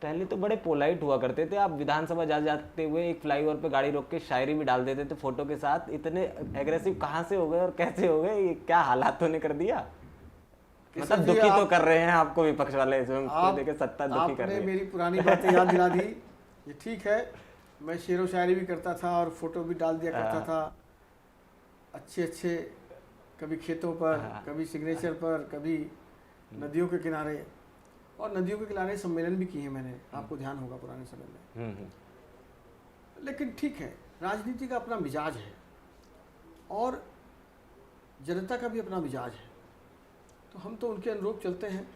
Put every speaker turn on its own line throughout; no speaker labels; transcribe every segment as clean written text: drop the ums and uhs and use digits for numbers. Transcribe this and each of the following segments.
पहले तो बड़े पोलाइट हुआ करते थे आप, विधानसभा जाते हुए एक फ्लाईओवर पे गाड़ी रोक के शायरी भी डाल देते थे फोटो के साथ। इतने एग्रेसिव कहाँ से हो गए और कैसे हो गए, ये क्या हालातों ने कर दिया? मतलब दुखी तो कर रहे हैं आपको विपक्ष वाले, इसमें कोई देखे सत्ता दुखी कर रही है।
आपने मेरी पुरानी बातें याद दिला दी। ये ठीक है, मैं शेर व शायरी भी करता था और फोटो भी डाल दिया करता था, अच्छे अच्छे, कभी खेतों पर, कभी सिग्नेचर पर, कभी नदियों के किनारे। और नदियों के किनारे सम्मेलन भी किए हैं मैंने, आपको ध्यान होगा पुराने समय में। लेकिन ठीक है, राजनीति का अपना मिजाज है और जनता का भी अपना मिजाज है, तो हम तो उनके अनुरूप चलते हैं।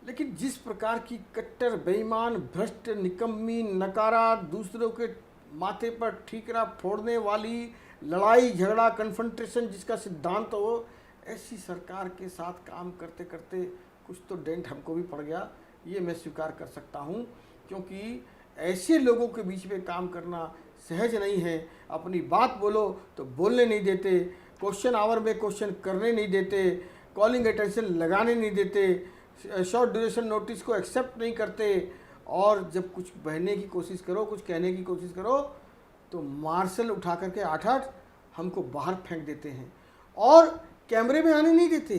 लेकिन जिस प्रकार की कट्टर, बेईमान, भ्रष्ट, निकम्मी, नकारा, दूसरों के माथे पर ठीकरा फोड़ने वाली, लड़ाई झगड़ा, कन्फ्रंटेशन जिसका सिद्धांत हो, ऐसी सरकार के साथ काम करते करते कुछ तो डेंट हमको भी पड़ गया, ये मैं स्वीकार कर सकता हूँ। क्योंकि ऐसे लोगों के बीच में काम करना सहज नहीं है। अपनी बात बोलो तो बोलने नहीं देते, क्वेश्चन आवर में क्वेश्चन करने नहीं देते, कॉलिंग अटेंशन लगाने नहीं देते, शॉर्ट ड्यूरेशन नोटिस को एक्सेप्ट नहीं करते, और जब कुछ बहने की कोशिश करो, कुछ कहने की कोशिश करो, तो मार्शल उठा करके 8-8 हमको बाहर फेंक देते हैं और कैमरे में आने नहीं देते।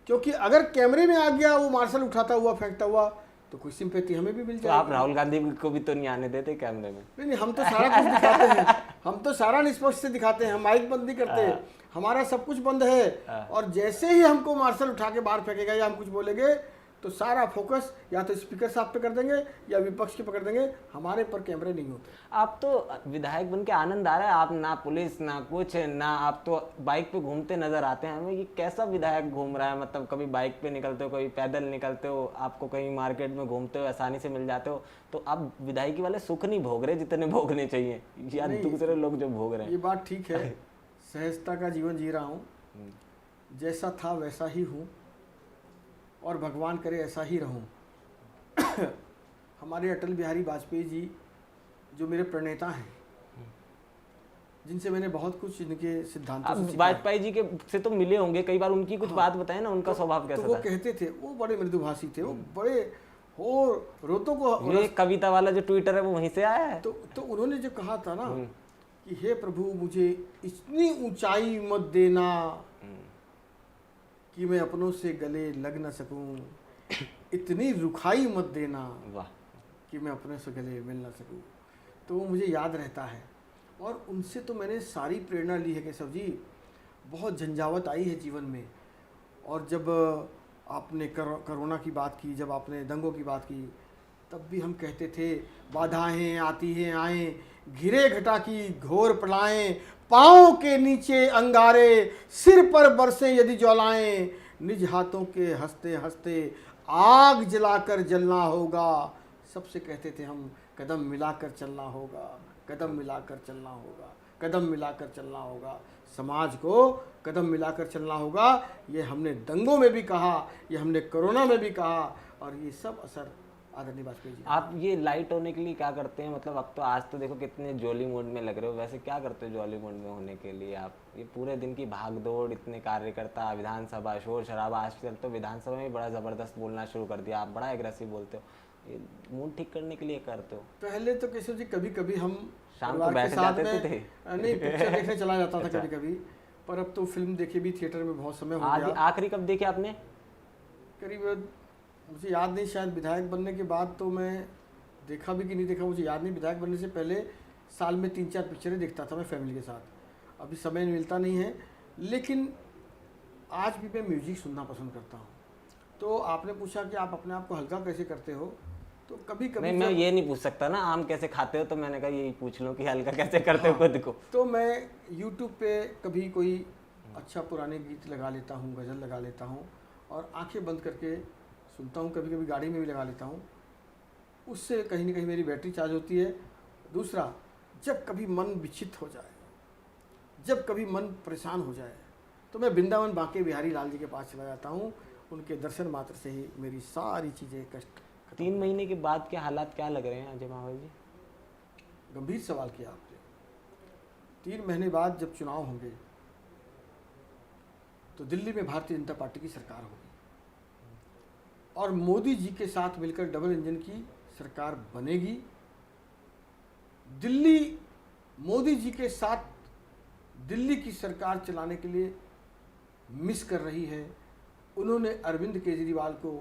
क्योंकि अगर कैमरे में आ गया वो मार्शल उठाता हुआ फेंकता हुआ तो कोई सिंपैथी हमें भी मिल जाएगी।
तो आप राहुल गांधी को भी तो नहीं आने देते कैमरे में?
नहीं, हम तो सारा कुछ दिखाते हैं, हम तो सारा निष्पक्ष से दिखाते हैं, हम माइक बंद नहीं करते, हमारा सब कुछ बंद है। और जैसे ही हमको मार्शल उठा के बाहर फेंकेगा या हम कुछ बोलेंगे तो सारा फोकस या तो स्पीकर साहब पे कर देंगे या विपक्ष के पकड़ देंगे, हमारे पर कैमरे नहीं होते।
आप तो विधायक बन के आनंद आ रहा है, आप ना पुलिस ना कुछ ना, आप तो बाइक पे घूमते नजर आते हैं हमें। ये कैसा विधायक घूम रहा है? मतलब कभी बाइक पे निकलते हो, कभी पैदल निकलते हो, आपको कहीं मार्केट में घूमते हो आसानी से मिल जाते हो, तो आप विधायकी वाले सुख नहीं भोग रहे जितने भोगने चाहिए, या दूसरे लोग जो भोग रहे हैं।
ये बात ठीक है, सहजता का जीवन जी रहा हूँ, जैसा था वैसा ही हूँ और भगवान करे ऐसा ही रहूं। हमारे अटल बिहारी वाजपेयी जी जो मेरे प्रणेता हैं, जिनसे मैंने बहुत कुछ इनके सिद्धांतों से सीखा।
वाजपेयी जी के से तो मिले होंगे कई बार, उनकी कुछ बात बताएं ना, उनका स्वभाव कैसा था?
वो कहते थे, वो बड़े मृदुभाषी थे, वो बड़े हो रोतों को।
ये कविता वाला जो ट्विटर है वो वहीं से आया है।
तो उन्होंने जो कहा था ना कि हे प्रभु मुझे इतनी ऊंचाई मत देना कि मैं अपनों से गले लग न सकूं, इतनी रुखाई मत देना कि मैं अपने से गले मिल न सकूं। तो वो मुझे याद रहता है और उनसे तो मैंने सारी प्रेरणा ली है केशव जी। बहुत झंझावत आई है जीवन में, और जब आपने कोरोना की बात की, जब आपने दंगों की बात की, तब भी हम कहते थे बाधाएं आती हैं आएँ, घिरे घटा की घोर प्रलयें, पाँव के नीचे अंगारे, सिर पर बरसें यदि ज्वालाएं, निज हाथों के हंसते हंसते आग जलाकर जलना होगा। सबसे कहते थे हम, कदम मिलाकर चलना होगा, कदम मिलाकर चलना होगा, कदम मिलाकर चलना होगा, समाज को कदम मिलाकर चलना होगा। ये हमने दंगों में भी कहा, ये हमने कोरोना में भी कहा, और ये सब असर आदरणीय वाजपेयी जी।
आप ये लाइट होने के लिए क्या करते हैं? मतलब अब तो आज तो देखो कितने जॉली मूड में लग रहे हो, वैसे क्या करते हो जॉली मूड में होने के लिए आप? ये पूरे दिन की भाग दौड़, इतने कार्यकर्ता, विधानसभा, शोर शराबा, आजकल तो विधानसभा में बड़ा ज़बरदस्त बोलना शुरू कर दिया, आप बड़ा एग्रेसिव बोलते हो, ये मूड ठीक करने के लिए करते हो?
पहले तो केशव जी कभी कभी हम
शाम को बैठ जाते थे,
नहीं पिक्चर देखने चला जाता था कभी कभी, पर अब तो फिल्म देखे भी थिएटर में बहुत समय हो गया।
आखिरी कब देखे आपने?
करीब मुझे याद नहीं, शायद विधायक बनने के बाद तो मैं देखा भी कि नहीं देखा मुझे याद नहीं। विधायक बनने से पहले साल में 3-4 पिक्चरें देखता था मैं फैमिली के साथ। अभी समय मिलता नहीं है, लेकिन आज भी मैं म्यूजिक सुनना पसंद करता हूँ। तो आपने पूछा कि आप अपने आप को हल्का कैसे करते हो, तो कभी कभी
मैं ये नहीं पूछ सकता ना आम कैसे खाते हो, तो मैंने कहा यही पूछ लो कि हल्का कैसे करते हो खुद को।
तो मैं यूट्यूब पे कभी कोई अच्छा पुराने गीत लगा लेता हूँ, गज़ल लगा लेता हूँ और आंखें बंद करके सुनता हूँ। कभी कभी गाड़ी में भी लगा लेता हूँ, उससे कहीं ना कहीं मेरी बैटरी चार्ज होती है। दूसरा, जब कभी मन विचलित हो जाए, जब कभी मन परेशान हो जाए, तो मैं वृंदावन बांके बिहारी लाल जी के पास चला जाता हूँ। उनके दर्शन मात्र से ही मेरी सारी चीज़ें कष्ट।
3 महीने के बाद के हालात क्या लग रहे हैं अजय मावल जी?
गंभीर सवाल किया आपने। 3 महीने बाद जब चुनाव होंगे तो दिल्ली में भारतीय जनता पार्टी की सरकार होगी और मोदी जी के साथ मिलकर डबल इंजन की सरकार बनेगी। दिल्ली मोदी जी के साथ दिल्ली की सरकार चलाने के लिए मिस कर रही है। उन्होंने अरविंद केजरीवाल को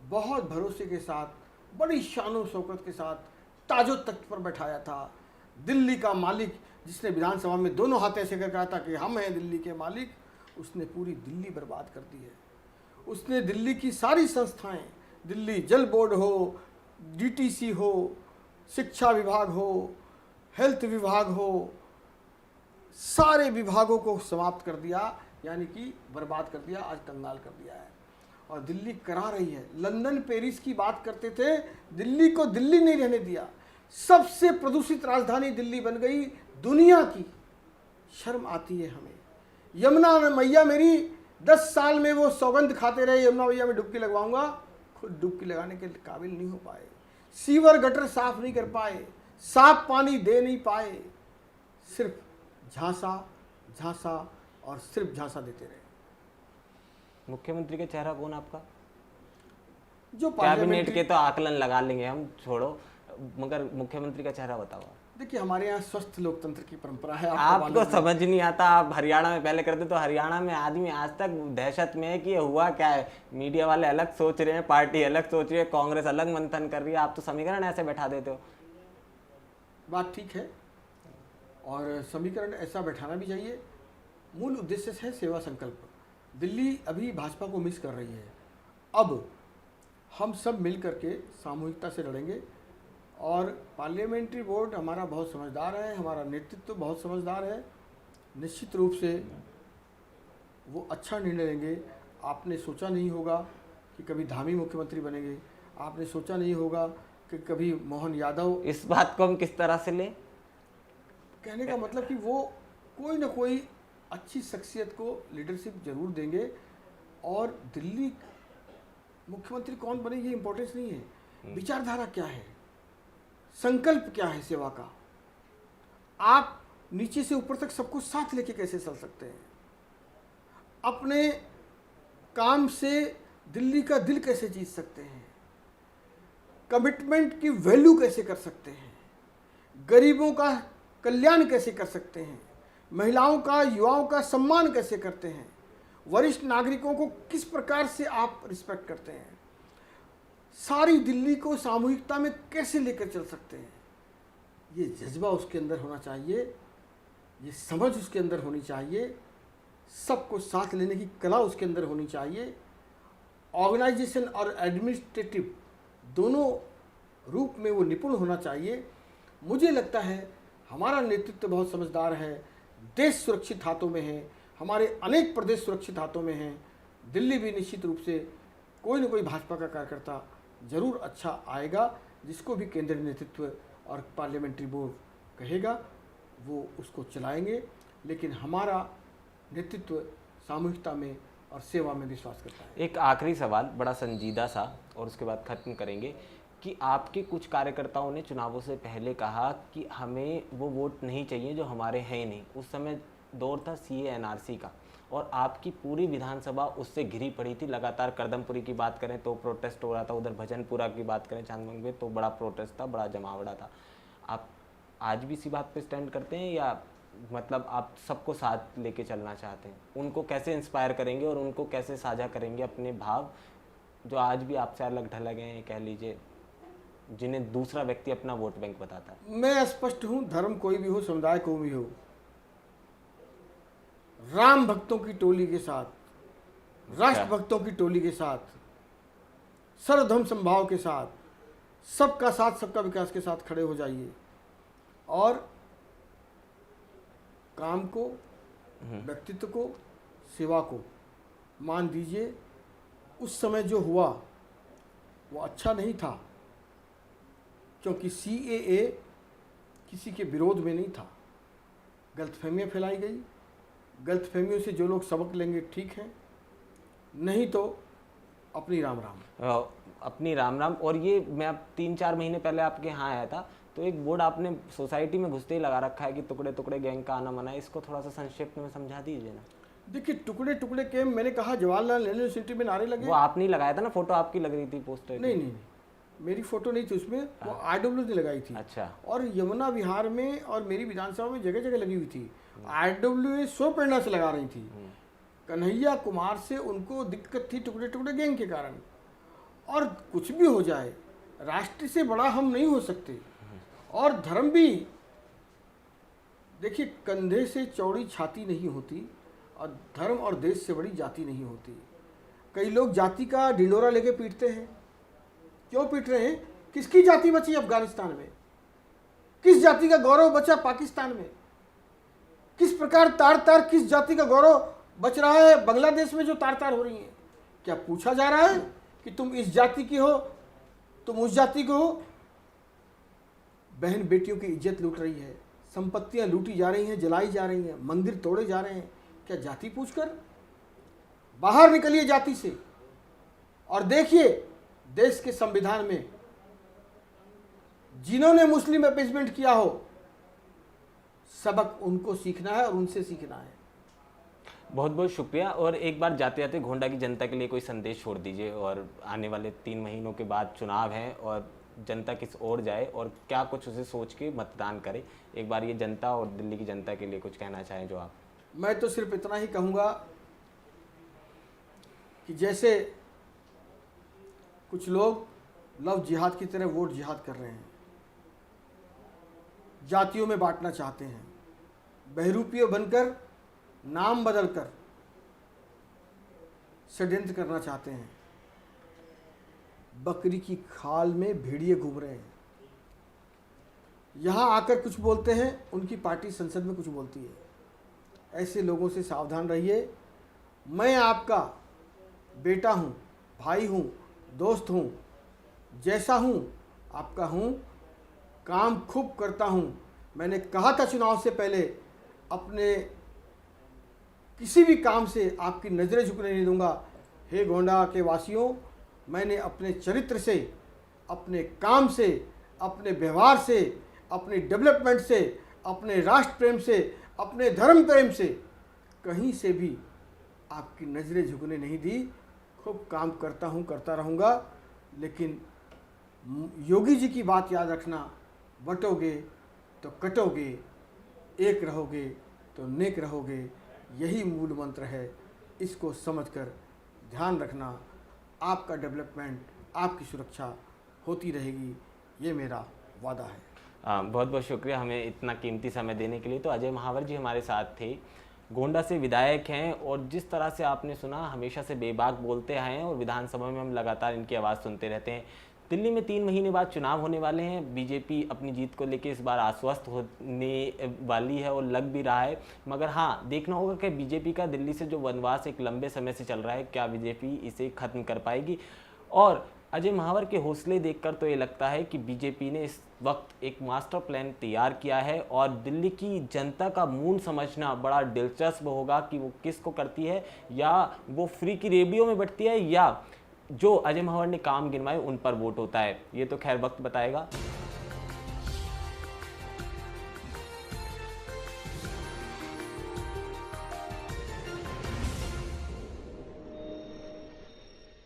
बहुत भरोसे के साथ, बड़ी शानो शौकत के साथ ताजो तख्त पर बैठाया था। दिल्ली का मालिक, जिसने विधानसभा में दोनों हाथ ऐसे कर कहा था कि हम हैं दिल्ली के मालिक, उसने पूरी दिल्ली बर्बाद कर दी है। उसने दिल्ली की सारी संस्थाएं, दिल्ली जल बोर्ड हो, डीटीसी हो, शिक्षा विभाग हो, हेल्थ विभाग हो, सारे विभागों को समाप्त कर दिया, यानी कि बर्बाद कर दिया, आज कंगाल कर दिया है। और दिल्ली करा रही है। लंदन पेरिस की बात करते थे, दिल्ली को दिल्ली नहीं रहने दिया। सबसे प्रदूषित राजधानी दिल्ली बन गई दुनिया की। शर्म आती है हमें। यमुना मैया मेरी 10 साल में वो सौगंध खाते रहे, यमुना मैया में डुबकी लगवाऊंगा, खुद डुबकी लगाने के काबिल नहीं हो पाए। सीवर गटर साफ नहीं कर पाए, साफ पानी दे नहीं पाए, सिर्फ झांसा झांसा और सिर्फ झांसा देते रहे।
मुख्यमंत्री का चेहरा कौन आपका?
जो
कैबिनेट के तो आकलन लगा लेंगे हम, छोड़ो, मगर मुख्यमंत्री का चेहरा बताओ।
देखिए, हमारे यहाँ स्वस्थ लोकतंत्र की परंपरा है।
आपको समझ नहीं आता। आप हरियाणा में पहले करते, तो हरियाणा में आदमी आज तक दहशत में है कि ये हुआ क्या है। मीडिया वाले अलग सोच रहे हैं, पार्टी अलग सोच रही है, कांग्रेस अलग मंथन कर रही है, आप तो समीकरण ऐसे बैठा देते हो।
बात ठीक है, और समीकरण ऐसा बैठाना भी चाहिए। मूल उद्देश्य है सेवा संकल्प। दिल्ली अभी भाजपा को मिस कर रही है। अब हम सब मिल करके सामूहिकता से लड़ेंगे। और पार्लियामेंट्री बोर्ड हमारा बहुत समझदार है, हमारा नेतृत्व बहुत समझदार है। निश्चित रूप से वो अच्छा निर्णय लेंगे। आपने सोचा नहीं होगा कि कभी धामी मुख्यमंत्री बनेंगे, आपने सोचा नहीं होगा कि कभी मोहन यादव।
इस बात को हम किस तरह से लें?
कहने का मतलब कि वो कोई ना कोई अच्छी शख्सियत को लीडरशिप जरूर देंगे। और दिल्ली मुख्यमंत्री कौन बने ये इंपॉर्टेंस नहीं है, विचारधारा क्या है, संकल्प क्या है सेवा का। आप नीचे से ऊपर तक सबको साथ लेके कैसे चल सकते हैं, अपने काम से दिल्ली का दिल कैसे जीत सकते हैं, कमिटमेंट की वैल्यू कैसे कर सकते हैं, गरीबों का कल्याण कैसे कर सकते हैं, महिलाओं का, युवाओं का सम्मान कैसे करते हैं, वरिष्ठ नागरिकों को किस प्रकार से आप रिस्पेक्ट करते हैं, सारी दिल्ली को सामूहिकता में कैसे लेकर चल सकते हैं। ये जज्बा उसके अंदर होना चाहिए, ये समझ उसके अंदर होनी चाहिए, सबको साथ लेने की कला उसके अंदर होनी चाहिए। ऑर्गेनाइजेशन और एडमिनिस्ट्रेटिव दोनों रूप में वो निपुण होना चाहिए। मुझे लगता है हमारा नेतृत्व बहुत समझदार है। देश सुरक्षित हाथों में है, हमारे अनेक प्रदेश सुरक्षित हाथों में हैं। दिल्ली भी निश्चित रूप से कोई न कोई भाजपा का कार्यकर्ता जरूर अच्छा आएगा, जिसको भी केंद्रीय नेतृत्व और पार्लियामेंट्री बोर्ड कहेगा वो उसको चलाएंगे। लेकिन हमारा नेतृत्व सामूहिकता में और सेवा में विश्वास करता है।
एक आखिरी सवाल, बड़ा संजीदा सा, और उसके बाद खत्म करेंगे, कि आपके कुछ कार्यकर्ताओं ने चुनावों से पहले कहा कि हमें वो वोट नहीं चाहिए जो हमारे हैं ही नहीं। उस समय दौर था सीए एनआरसी का, और आपकी पूरी विधानसभा उससे घिरी पड़ी थी। लगातार करदमपुरी की बात करें तो प्रोटेस्ट हो रहा था, उधर भजनपुरा की बात करें चांदबाग में तो बड़ा प्रोटेस्ट था, बड़ा जमावड़ा था। आप आज भी इसी बात पे स्टैंड करते हैं, या मतलब आप सबको साथ लेके चलना चाहते हैं? उनको कैसे इंस्पायर करेंगे और उनको कैसे साझा करेंगे अपने भाव, जो आज भी आपसे अलग ढलग हैं, कह लीजिए, जिन्हें दूसरा व्यक्ति अपना वोट बैंक बताता है?
मैं स्पष्ट हूं, धर्म कोई भी हो, समुदाय कोई भी हो, राम भक्तों की टोली के साथ, राष्ट्र भक्तों की टोली के साथ, सर्वधर्म समभाव के साथ, सबका साथ सबका विकास के साथ खड़े हो जाइए और काम को, व्यक्तित्व को, सेवा को मान दीजिए। उस समय जो हुआ वो अच्छा नहीं था, क्योंकि सीएए किसी के विरोध में नहीं था। गलतफहमियां फैलाई गई, गलतफहमियों से जो लोग सबक लेंगे ठीक है, नहीं तो अपनी राम राम।
अपनी राम राम। और ये मैं अब 3-4 महीने पहले आपके यहाँ आया था, तो एक बोर्ड आपने सोसाइटी में घुसते ही लगा रखा है कि टुकड़े टुकड़े गैंग का आना मना है। इसको थोड़ा सा संक्षिप्त में समझा दीजिए ना।
देखिए, टुकड़े टुकड़े के मैंने कहा जवाहरलाल नेहरू यूनिवर्सिटी में नारे लगे।
वो आपने लगाया था ना, फोटो आपकी लग रही थी पोस्टर।
नहीं नहीं नहीं, मेरी फोटो नहीं थी उसमें, वो आरडब्ल्यू ने लगाई थी।
अच्छा।
और यमुना विहार में और मेरी विधानसभा में जगह जगह लगी हुई थी। आरडब्ल्यू स्व प्रेरणा से लगा रही थी। कन्हैया कुमार से उनको दिक्कत थी टुकड़े टुकड़े गैंग के कारण। और कुछ भी हो जाए, राष्ट्र से बड़ा हम नहीं हो सकते। और धर्म भी, देखिए, कंधे से चौड़ी छाती नहीं होती और धर्म और देश से बड़ी जाति नहीं होती। कई लोग जाति का ढिंडोरा लेके पीटते हैं। क्यों पीट रहे हैं? किसकी जाति बची अफगानिस्तान में? किस जाति का गौरव बचा पाकिस्तान में? किस प्रकार तार तार किस जाति का गौरव बच रहा है बांग्लादेश में जो तार तार हो रही है? क्या पूछा जा रहा है कि तुम इस जाति की हो, तुम उस जाति को हो? बहन बेटियों की इज्जत लूट रही है, संपत्तियां लूटी जा रही हैं, जलाई जा रही हैं, मंदिर तोड़े जा रहे हैं। क्या जाति पूछकर? बाहर निकलिए जाति से और देखिए देश के संविधान में जिन्होंने मुस्लिम अपीसमेंट किया हो, सबक उनको सीखना है और उनसे सीखना है।
बहुत बहुत शुक्रिया। और एक बार जाते जाते गोंडा की जनता के लिए कोई संदेश छोड़ दीजिए। और आने वाले 3 महीनों के बाद चुनाव हैं और जनता किस ओर जाए और क्या कुछ उसे सोच के मतदान करे, एक बार ये जनता और दिल्ली की जनता के लिए कुछ कहना चाहें जो आप।
मैं तो सिर्फ इतना ही कहूँगा कि जैसे कुछ लोग लव जिहाद की तरह वोट जिहाद कर रहे हैं, जातियों में बांटना चाहते हैं, बहरूपियों बनकर नाम बदलकर षड्यंत्र करना चाहते हैं, बकरी की खाल में भेड़िए घूम रहे हैं। यहाँ आकर कुछ बोलते हैं, उनकी पार्टी संसद में कुछ बोलती है। ऐसे लोगों से सावधान रहिए। मैं आपका बेटा हूँ, भाई हूँ, दोस्त हूँ, जैसा हूँ आपका हूँ, काम खूब करता हूँ। मैंने कहा था चुनाव से पहले, अपने किसी भी काम से आपकी नज़रें झुकने नहीं दूंगा। हे गोंडा के वासियों, मैंने अपने चरित्र से, अपने काम से, अपने व्यवहार से, अपने डेवलपमेंट से, अपने राष्ट्र प्रेम से, अपने धर्म प्रेम से कहीं से भी आपकी नज़रें झुकने नहीं दी। खूब काम करता हूँ, करता रहूँगा। लेकिन योगी जी की बात याद रखना, बटोगे तो कटोगे, एक रहोगे तो नेक रहोगे, यही मूल मंत्र है। इसको समझकर ध्यान रखना, आपका डेवलपमेंट, आपकी सुरक्षा होती रहेगी, ये मेरा वादा है।
बहुत बहुत शुक्रिया हमें इतना कीमती समय देने के लिए। तो अजय महावर जी हमारे साथ थे, गोंडा से विधायक हैं और जिस तरह से आपने सुना हमेशा से बेबाक बोलते आए हैं और विधानसभा में हम लगातार इनकी आवाज़ सुनते रहते हैं। दिल्ली में 3 महीने बाद चुनाव होने वाले हैं। बीजेपी अपनी जीत को लेकर इस बार आश्वस्त होने वाली है और लग भी रहा है। मगर हाँ, देखना होगा कि बीजेपी का दिल्ली से जो वनवास एक लंबे समय से चल रहा है, क्या बीजेपी इसे ख़त्म कर पाएगी। और अजय महावर के हौसले देखकर तो ये लगता है कि बीजेपी ने इस वक्त एक मास्टर प्लान तैयार किया है और दिल्ली की जनता का मूड समझना बड़ा दिलचस्प होगा कि वो किसको करती है, या वो फ्री की रेडियो में बटती है, या जो अजय महावर ने काम गिनवाए उन पर वोट होता है। ये तो खैर वक्त बताएगा।